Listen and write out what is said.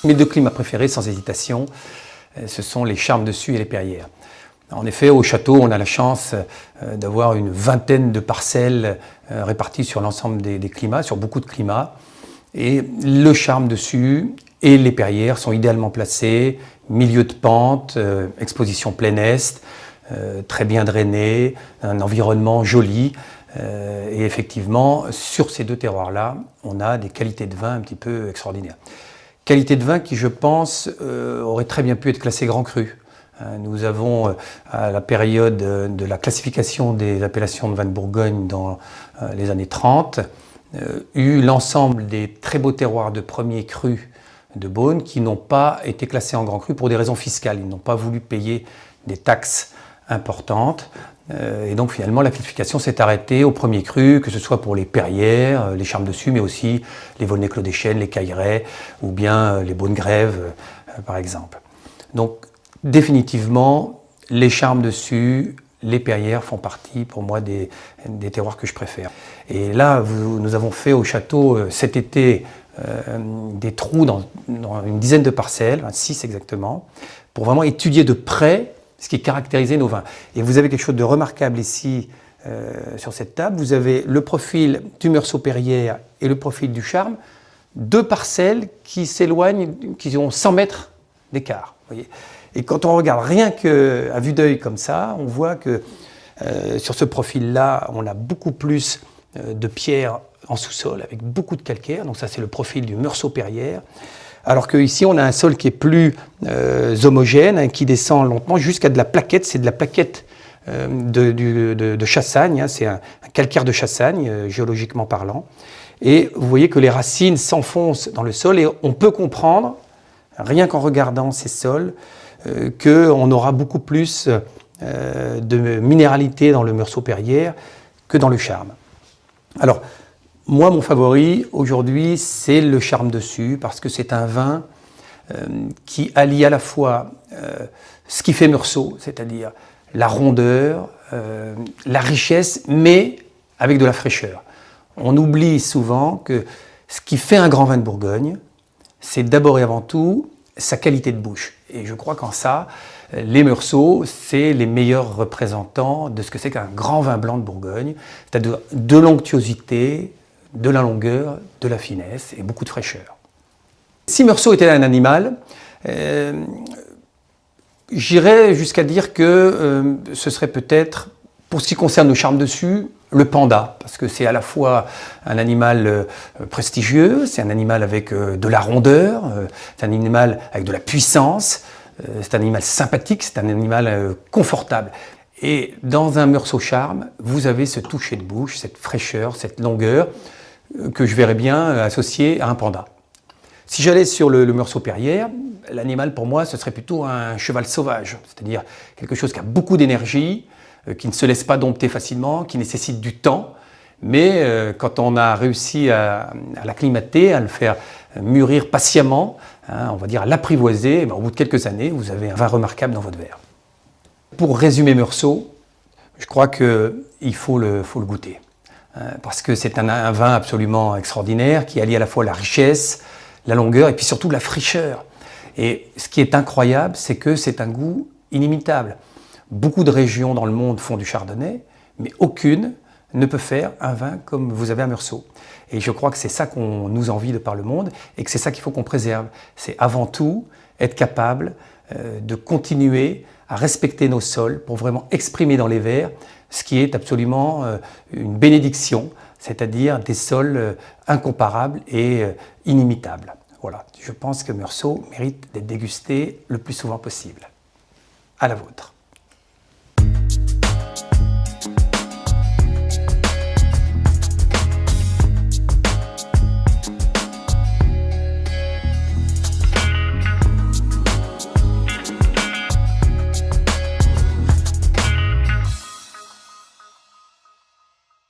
Mes deux climats préférés, sans hésitation, ce sont les Charmes dessus et les Perrières. En effet, au château, on a la chance d'avoir une vingtaine de parcelles réparties sur l'ensemble des climats, sur beaucoup de climats. Et le Charme dessus et les Perrières sont idéalement placés, milieu de pente, exposition plein est, très bien drainé, un environnement joli. Et effectivement, sur ces deux terroirs-là, on a des qualités de vin un petit peu extraordinaires. Qualité de vin qui, je pense, aurait très bien pu être classée Grand Cru. Nous avons, à la période de la classification des appellations de vin de Bourgogne dans les années 30, eu l'ensemble des très beaux terroirs de premier cru de Beaune qui n'ont pas été classés en Grand Cru pour des raisons fiscales. Ils n'ont pas voulu payer des taxes importantes. Et donc finalement la classification s'est arrêtée au premier cru, que ce soit pour les Perrières, les Charmes dessus, mais aussi les Volnay-Clos des Chênes, les Caillerets ou bien les Beaune-Grève par exemple. Donc définitivement les Charmes dessus, les Perrières font partie pour moi des terroirs que je préfère. Et là nous avons fait au château cet été des trous dans une dizaine de parcelles, 6 exactement, pour vraiment étudier de près ce qui caractérisait nos vins. Et vous avez quelque chose de remarquable ici sur cette table. Vous avez le profil du Meursault Perrières et le profil du Charme, deux parcelles qui s'éloignent, qui ont 100 mètres d'écart. Et quand on regarde rien qu'à vue d'œil comme ça, on voit que sur ce profil-là, on a beaucoup plus de pierres en sous-sol, avec beaucoup de calcaire. Donc ça, c'est le profil du Meursault Perrières. Alors qu'ici, on a un sol qui est plus homogène, hein, qui descend lentement jusqu'à de la plaquette. C'est de la plaquette de Chassagne, hein, c'est un calcaire de Chassagne, géologiquement parlant. Et vous voyez que les racines s'enfoncent dans le sol et on peut comprendre, rien qu'en regardant ces sols, qu'on aura beaucoup plus de minéralité dans le Meursault Perrières que dans le Charme. Alors, moi, mon favori aujourd'hui, c'est le Charme dessus, parce que c'est un vin qui allie à la fois ce qui fait Meursault, c'est-à-dire la rondeur, la richesse, mais avec de la fraîcheur. On oublie souvent que ce qui fait un grand vin de Bourgogne, c'est d'abord et avant tout sa qualité de bouche. Et je crois qu'en ça, les Meursault, c'est les meilleurs représentants de ce que c'est qu'un grand vin blanc de Bourgogne, c'est-à-dire de l'onctuosité, de la longueur, de la finesse et beaucoup de fraîcheur. Si Meursault était un animal, j'irais jusqu'à dire que ce serait peut-être, pour ce qui concerne le Charme dessus, le panda, parce que c'est à la fois un animal prestigieux, c'est un animal avec de la rondeur, c'est un animal avec de la puissance, c'est un animal sympathique, c'est un animal confortable. Et dans un Meursault Charme, vous avez ce toucher de bouche, cette fraîcheur, cette longueur, que je verrais bien associé à un panda. Si j'allais sur le Meursault Perrières, l'animal pour moi ce serait plutôt un cheval sauvage, c'est-à-dire quelque chose qui a beaucoup d'énergie, qui ne se laisse pas dompter facilement, qui nécessite du temps, mais quand on a réussi à l'acclimater, à le faire mûrir patiemment, hein, on va dire à l'apprivoiser, au bout de quelques années, vous avez un vin remarquable dans votre verre. Pour résumer Meursault, je crois qu'il faut le goûter. Parce que c'est un vin absolument extraordinaire qui allie à la fois la richesse, la longueur et puis surtout la fraîcheur. Et ce qui est incroyable, c'est que c'est un goût inimitable. Beaucoup de régions dans le monde font du chardonnay, mais aucune ne peut faire un vin comme vous avez à Meursault. Et je crois que c'est ça qu'on nous envie de par le monde et que c'est ça qu'il faut qu'on préserve. C'est avant tout être capable de continuer à respecter nos sols pour vraiment exprimer dans les verres ce qui est absolument une bénédiction, c'est-à-dire des sols incomparables et inimitables. Voilà, je pense que Meursault mérite d'être dégusté le plus souvent possible. À la vôtre.